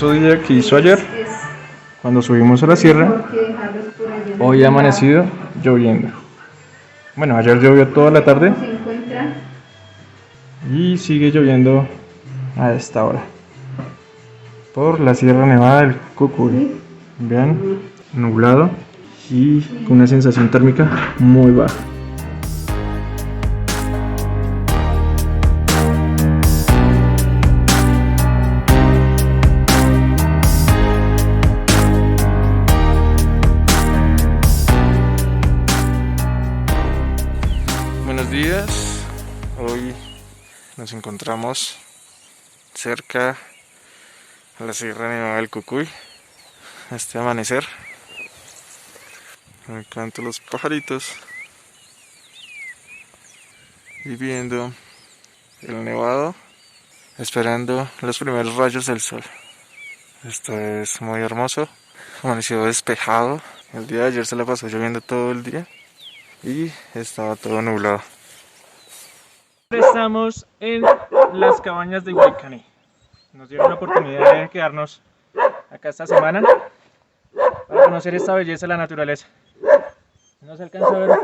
Otro día que hizo ayer, cuando subimos a la sierra, hoy ha amanecido lloviendo. Bueno, ayer llovió toda la tarde y sigue lloviendo a esta hora por la Sierra Nevada del Cucuy. Vean, nublado y con una sensación térmica muy baja. Buenos días, hoy nos encontramos cerca a la Sierra Nevada del Cucuy. Este amanecer, me encantan los pajaritos y viendo el nevado, esperando los primeros rayos del sol. Esto es muy hermoso, amaneció despejado. El día de ayer se la pasó lloviendo todo el día y estaba todo nublado. Estamos en las cabañas de Huaycaní. Nos dieron la oportunidad de quedarnos acá esta semana para conocer esta belleza de la naturaleza. No se alcanza a ver,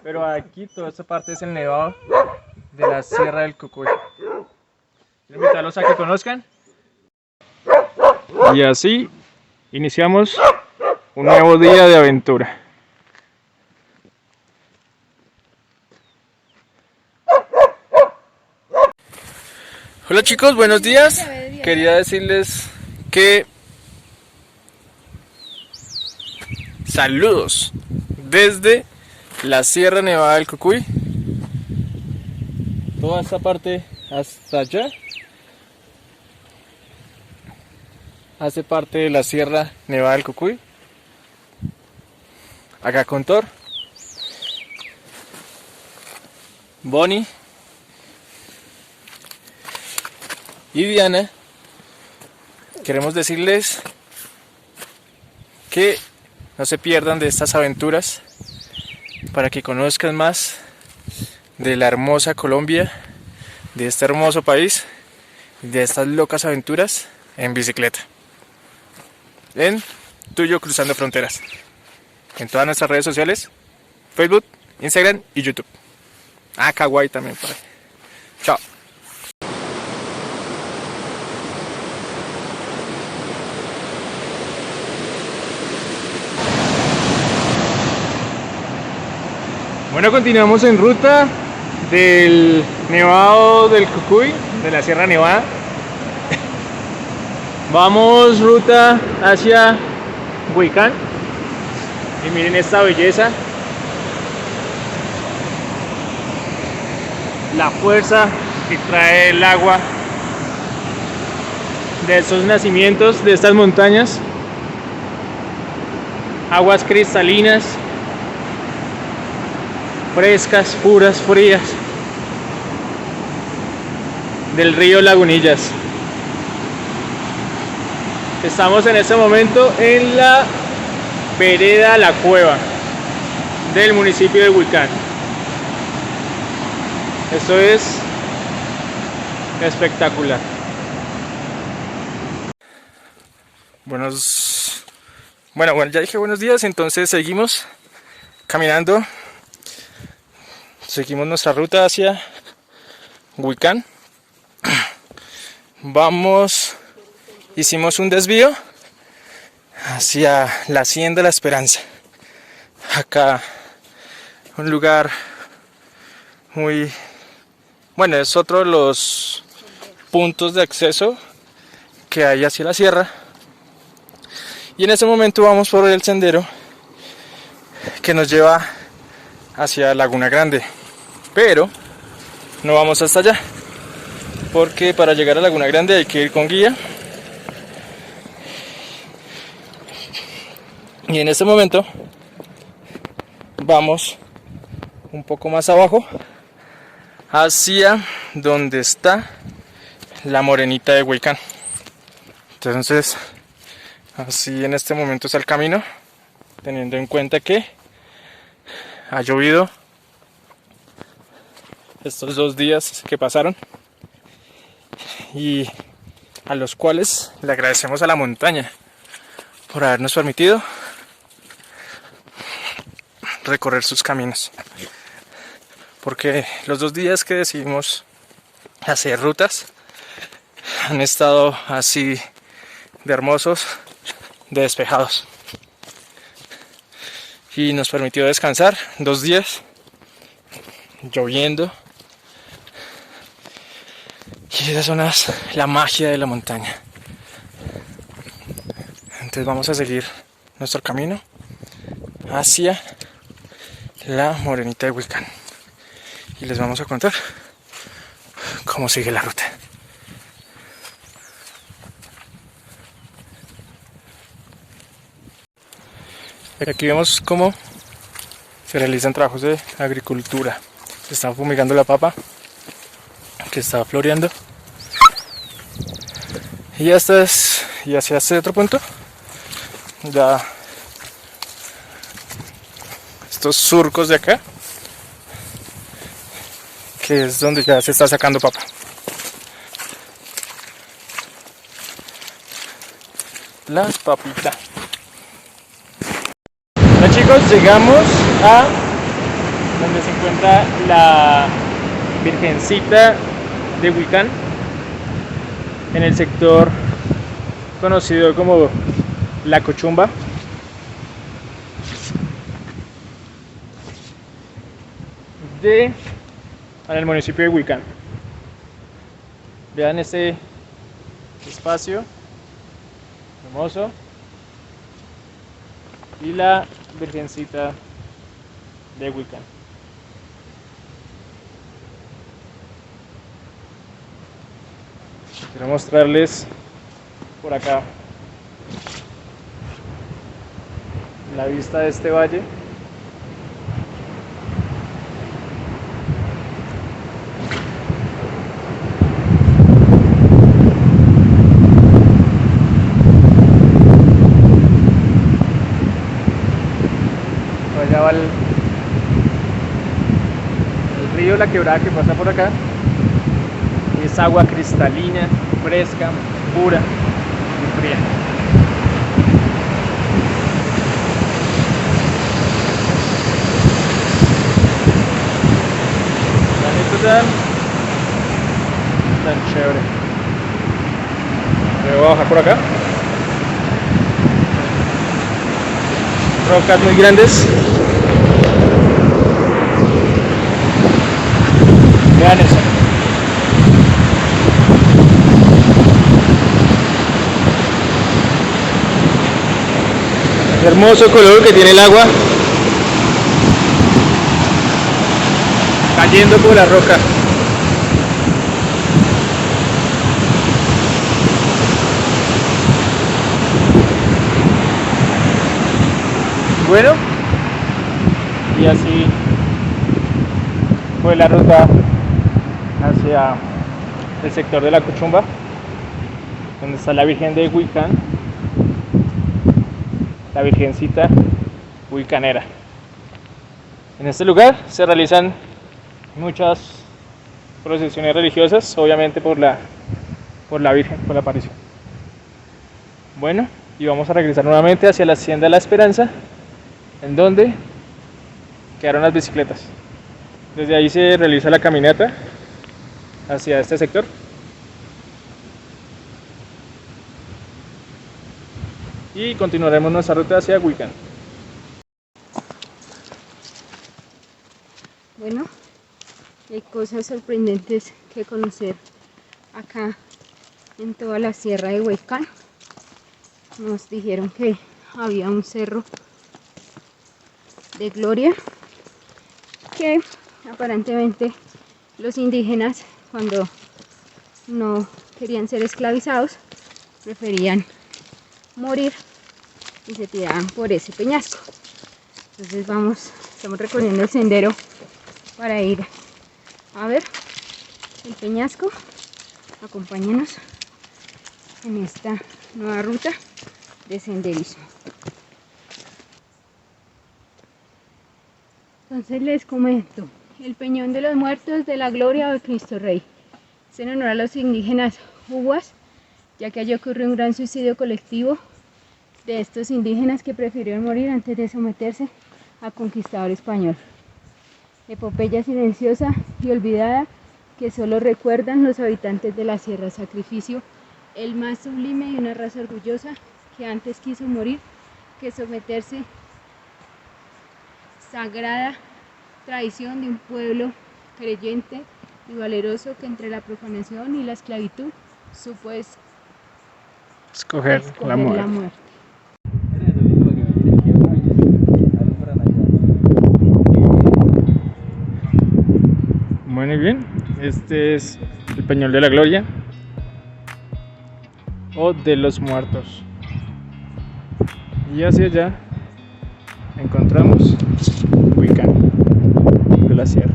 pero aquí toda esta parte es el nevado de la Sierra del Cucuy. Quiero invitarlos a que conozcan. Y así iniciamos un nuevo día de aventura. Hola chicos, buenos días. Quería decirles que saludos desde la Sierra Nevada del Cucuy. Toda esta parte hasta allá hace parte de la Sierra Nevada del Cucuy. Acá con Thor, Bonnie y Diana, queremos decirles que no se pierdan de estas aventuras para que conozcan más de la hermosa Colombia, de este hermoso país, de estas locas aventuras en bicicleta. En Tuyo Cruzando Fronteras. En todas nuestras redes sociales, Facebook, Instagram y YouTube. Kawaii también por ahí. Chao. Bueno, continuamos en ruta del Nevado del Cucuy, de la Sierra Nevada. Vamos ruta hacia Huaycán. Y miren esta belleza. La fuerza que trae el agua de estos nacimientos, de estas montañas. Aguas cristalinas, frescas, puras, frías, del río Lagunillas. Estamos en este momento en la vereda La Cueva del municipio de Huaycán. Esto es espectacular. Bueno, ya dije buenos días, entonces seguimos caminando. Seguimos nuestra ruta hacia Huaycán. Hicimos un desvío hacia la Hacienda La Esperanza. Acá un lugar muy bueno, es otro de los puntos de acceso que hay hacia la sierra. Y en este momento vamos por el sendero que nos lleva hacia Laguna Grande. Pero no vamos hasta allá, porque para llegar a Laguna Grande hay que ir con guía. Y en este momento vamos un poco más abajo hacia donde está la Morenita de Huaycán. Entonces, así en este momento está el camino, teniendo en cuenta que ha llovido estos 2 días que pasaron y a los cuales le agradecemos a la montaña por habernos permitido recorrer sus caminos, porque los 2 días que decidimos hacer rutas han estado así de hermosos, de despejados, y nos permitió descansar 2 días lloviendo. Y esa zona es la magia de la montaña. Entonces vamos a seguir nuestro camino hacia la Morenita de Huicán y les vamos a contar cómo sigue la ruta. Aquí vemos cómo se realizan trabajos de agricultura. Se está fumigando la papa que está floreando. Y y hacia este otro punto, ya estos surcos de acá, que es donde ya se está sacando papa. La papita. Hola chicos, llegamos a donde se encuentra la Virgencita de Huicán, en el sector conocido como La Cochumba. En el municipio de Huicán. Vean este espacio hermoso y la Virgencita de Huicán. Quiero mostrarles por acá la vista de este valle. Allá va el río La Quebrada que pasa por acá. Es agua cristalina, fresca, pura y fría. Tan chévere. Me voy a bajar por acá. Rocas muy grandes. Vean eso. Hermoso color que tiene el agua cayendo por la roca. Bueno, y así fue la ruta hacia el sector de La Cochumba, donde está la Virgen de Huicán, la Virgencita Huicanera. En este lugar se realizan muchas procesiones religiosas, obviamente por la Virgen, por la aparición. Bueno, y vamos a regresar nuevamente hacia la Hacienda La Esperanza, en donde quedaron las bicicletas. Desde ahí se realiza la caminata hacia este sector. Y continuaremos nuestra ruta hacia Huicán. Bueno, hay cosas sorprendentes que conocer acá en toda la sierra de Huicán. Nos dijeron que había un cerro de gloria que aparentemente los indígenas, cuando no querían ser esclavizados, preferían morir y se tiraban por ese peñasco. Entonces estamos recorriendo el sendero para ir a ver el peñasco. Acompáñenos en esta nueva ruta de senderismo. Entonces les comento, el Peñón de los Muertos de la Gloria de Cristo Rey es en honor a los indígenas Uguas, ya que allí ocurrió un gran suicidio colectivo de estos indígenas que prefirieron morir antes de someterse al conquistador español. Epopeya silenciosa y olvidada que solo recuerdan los habitantes de la Sierra. Sacrificio el más sublime y una raza orgullosa que antes quiso morir que someterse. Sagrada tradición de un pueblo creyente y valeroso que entre la profanación y la esclavitud supo Escoger la muerte. Bueno, y bien, este es el Peñol de la Gloria o de los Muertos. Y hacia allá encontramos Huicán de la Sierra.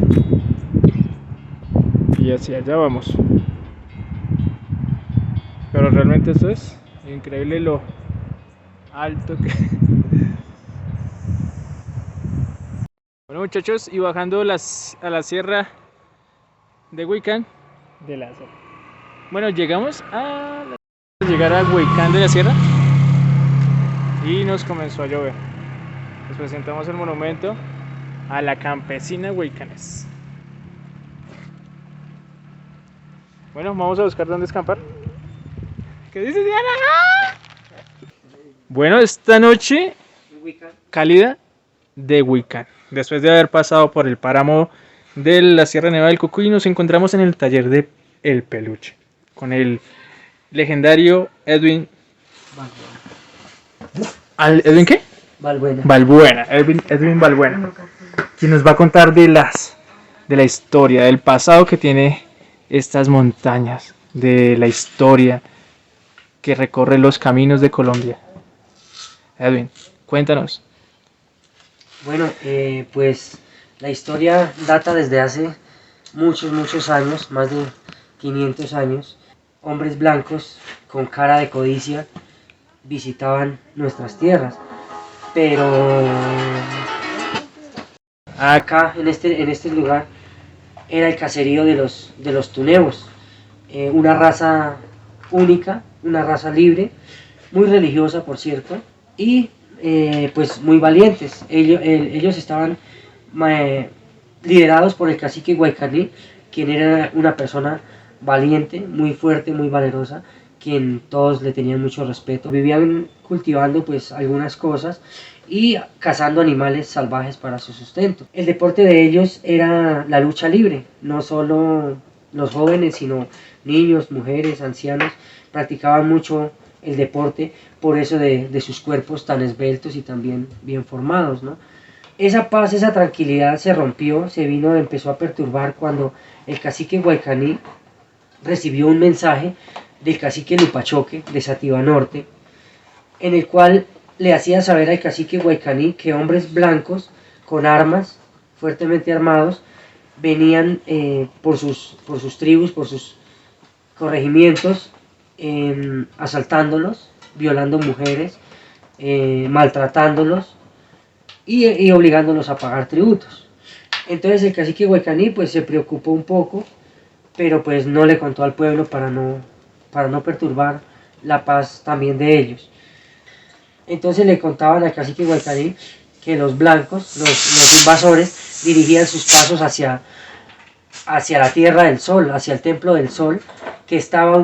Y hacia allá vamos. Pero realmente esto es increíble lo alto que... Bueno, muchachos, y bajando a la sierra de Huicán de la Sierra. Bueno, llegamos a llegar a Huicán de la Sierra y nos comenzó a llover. Les presentamos el monumento a la campesina huicanés. Bueno, vamos a buscar dónde escampar. ¿Qué dice Diana? Bueno, esta noche cálida de Huicán. Después de haber pasado por el páramo de la Sierra Nevada del Cocuy, nos encontramos en el taller de El Peluche con el legendario Edwin Balbuena. ¿Edwin qué? Balbuena. Edwin Balbuena, quien nos va a contar de la historia, del pasado que tiene estas montañas, de la historia que recorre los caminos de Colombia. Edwin, cuéntanos. Bueno, pues la historia data desde hace muchos años, más de 500 años. Hombres blancos con cara de codicia visitaban nuestras tierras, pero acá en este lugar era el caserío de los tunebos, una raza única, una raza libre, muy religiosa por cierto, y pues muy valientes. Ellos estaban liderados por el cacique Guaycaní, quien era una persona valiente, muy fuerte, muy valerosa, quien todos le tenían mucho respeto. Vivían cultivando pues algunas cosas y cazando animales salvajes para su sustento. El deporte de ellos era la lucha libre, no solo los jóvenes, sino niños, mujeres, ancianos, practicaban mucho el deporte, por eso de sus cuerpos tan esbeltos y también bien formados, ¿no? Esa paz, esa tranquilidad se rompió, empezó a perturbar cuando el cacique Guaycaní recibió un mensaje del cacique Lupachoque de Sativa Norte, en el cual le hacía saber al cacique Guaycaní que hombres blancos con armas, fuertemente armados, venían por sus tribus, por sus corregimientos, asaltándolos, violando mujeres, maltratándolos y obligándolos a pagar tributos. Entonces el cacique Guaycaní pues se preocupó un poco, pero pues no le contó al pueblo para no perturbar la paz también de ellos. Entonces le contaban al cacique Guaycaní que los blancos, los invasores, dirigían sus pasos hacia la Tierra del Sol, hacia el Templo del Sol, que estaba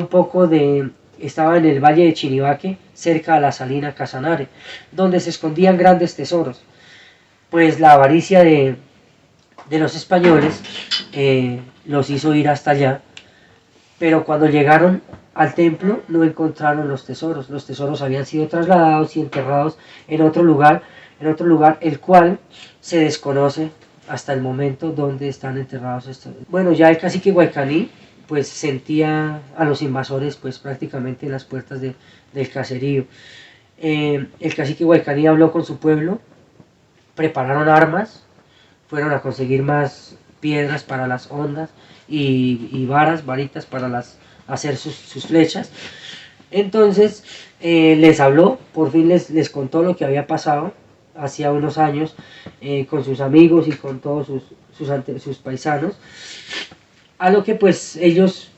en el Valle de Chiribaque, cerca a la Salina Casanare, donde se escondían grandes tesoros. Pues la avaricia de los españoles los hizo ir hasta allá, pero cuando llegaron al templo no encontraron los tesoros habían sido trasladados y enterrados en otro lugar, el cual se desconoce hasta el momento donde están enterrados estos. Bueno, ya el cacique Guaycaní pues sentía a los invasores pues prácticamente en las puertas del caserío. El cacique Guaycaní habló con su pueblo, prepararon armas, fueron a conseguir más piedras para las hondas y varitas para hacer sus flechas. Entonces les habló, por fin les contó lo que había pasado hacía unos años con sus amigos y con todos sus paisanos, a lo que pues ellos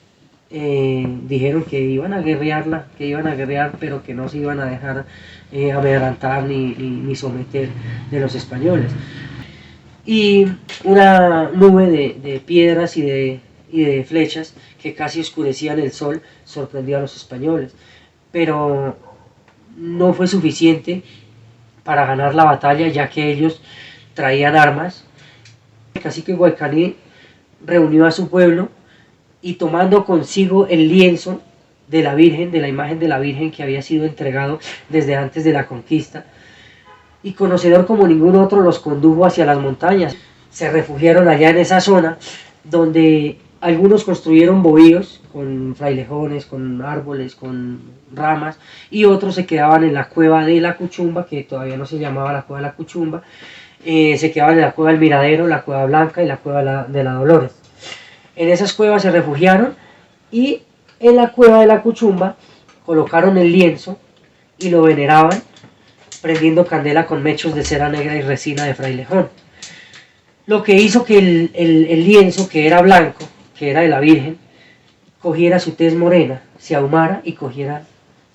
dijeron que iban a guerrearla, que iban a guerrear, pero que no se iban a dejar amedrentar ni someter de los españoles. Y una nube de piedras y de flechas que casi oscurecían el sol sorprendió a los españoles, pero no fue suficiente para ganar la batalla, ya que ellos traían armas. El cacique Guaycaní reunió a su pueblo y, tomando consigo el lienzo de la Virgen, de la imagen de la Virgen que había sido entregado desde antes de la conquista, y conocedor como ningún otro, los condujo hacia las montañas. Se refugiaron allá en esa zona, donde algunos construyeron bohíos con frailejones, con árboles, con ramas, y otros se quedaban en la cueva de la Cuchumba, que todavía no se llamaba la cueva de la Cuchumba. Se quedaban en la cueva del Miradero, la cueva Blanca y la cueva de la Dolores. En esas cuevas se refugiaron, y en la cueva de la Cuchumba colocaron el lienzo y lo veneraban, prendiendo candela con mechos de cera negra y resina de frailejón. Lo que hizo que el lienzo, que era blanco, que era de la Virgen, cogiera su tez morena, se ahumara y cogiera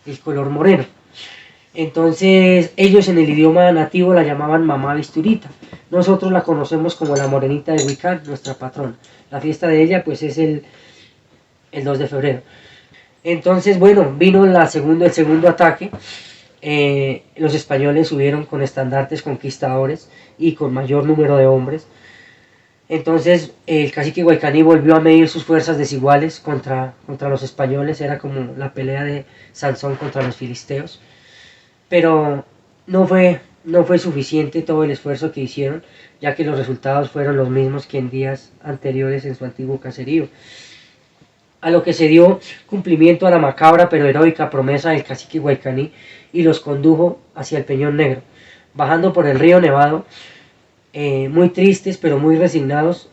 el color moreno. Entonces ellos, en el idioma nativo, la llamaban Mamá Visturita. Nosotros la conocemos como la Morenita de Huicán, nuestra patrona. La fiesta de ella pues es el 2 de febrero. Entonces, bueno, vino el segundo ataque. Los españoles subieron con estandartes conquistadores y con mayor número de hombres. Entonces el cacique Guaycaní volvió a medir sus fuerzas desiguales contra los españoles. Era como la pelea de Sansón contra los filisteos, pero no fue suficiente todo el esfuerzo que hicieron, ya que los resultados fueron los mismos que en días anteriores en su antiguo caserío, a lo que se dio cumplimiento a la macabra pero heroica promesa del cacique Guaycaní, y los condujo hacia el Peñón Negro, bajando por el río Nevado, muy tristes pero muy resignados,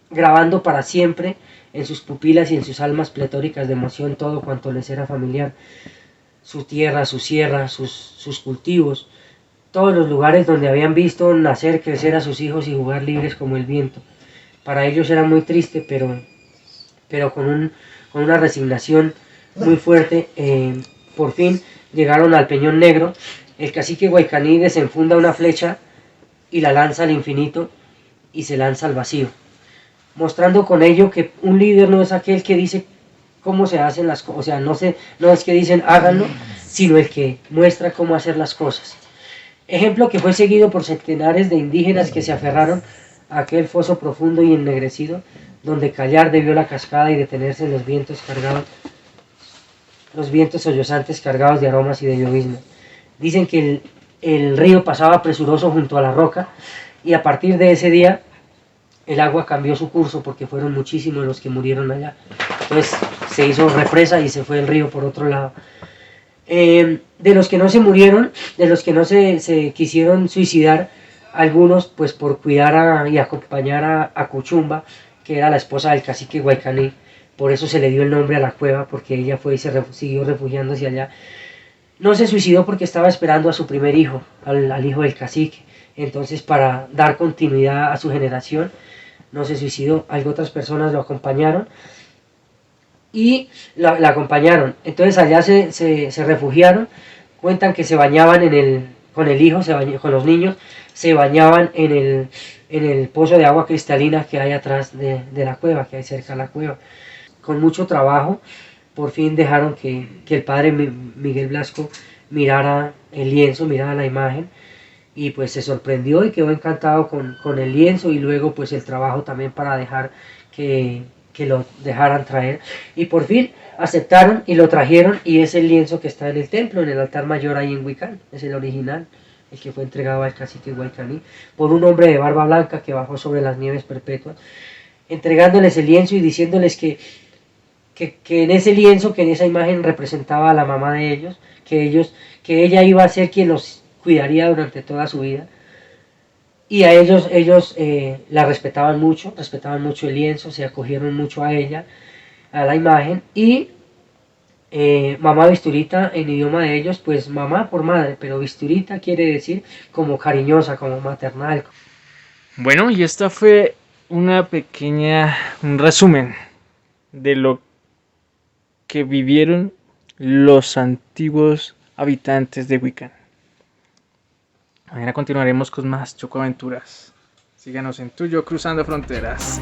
grabando para siempre en sus pupilas y en sus almas pletóricas de emoción todo cuanto les era familiar: su tierra, su sierra, sus cultivos, todos los lugares donde habían visto nacer, crecer a sus hijos y jugar libres como el viento. Para ellos era muy triste, pero con una resignación muy fuerte. Por fin llegaron al Peñón Negro. El cacique Guaycaní desenfunda una flecha y la lanza al infinito y se lanza al vacío, mostrando con ello que un líder no es aquel que dice cómo se hacen las cosas, o sea, no es que dicen háganlo, sino el que muestra cómo hacer las cosas. Ejemplo que fue seguido por centenares de indígenas que se aferraron a aquel foso profundo y ennegrecido, donde callar debió la cascada y detenerse en los vientos sollozantes cargados de aromas y de llovizna. Dicen que el río pasaba presuroso junto a la roca, y a partir de ese día el agua cambió su curso, porque fueron muchísimos los que murieron allá. Entonces se hizo represa y se fue el río por otro lado. De los que no se murieron, de los que no se quisieron suicidar, algunos pues por cuidar y acompañar a Cuchumba, que era la esposa del cacique Guaycaní, por eso se le dio el nombre a la cueva, porque ella fue y siguió refugiándose allá. No se suicidó porque estaba esperando a su primer hijo, al hijo del cacique. Entonces, para dar continuidad a su generación, no se suicidó. Otras personas lo acompañaron y la acompañaron. Entonces allá se refugiaron. Cuentan que se bañaban con el hijo, con los niños, se bañaban en el pozo de agua cristalina que hay atrás de la cueva, que hay cerca de la cueva. Con mucho trabajo, por fin dejaron que el padre Miguel Blasco mirara el lienzo, mirara la imagen, y pues se sorprendió y quedó encantado con el lienzo, y luego pues el trabajo también para dejar que lo dejaran traer, y por fin aceptaron y lo trajeron, y es el lienzo que está en el templo, en el altar mayor ahí en Huicán. Es el original, el que fue entregado al cacique Guaycaní por un hombre de barba blanca que bajó sobre las nieves perpetuas, entregándoles el lienzo y diciéndoles que en ese lienzo, que en esa imagen representaba a la mamá de ellos, que ella iba a ser quien los cuidaría durante toda su vida. Y a ellos la respetaban mucho el lienzo, se acogieron mucho a ella, a la imagen. Y mamá Visturita, en idioma de ellos, pues mamá por madre, pero Visturita quiere decir como cariñosa, como maternal. Bueno, y esta fue un resumen de lo que vivieron los antiguos habitantes de Wiccan. Mañana continuaremos con más chocoaventuras. Síganos en Tuyo Cruzando Fronteras.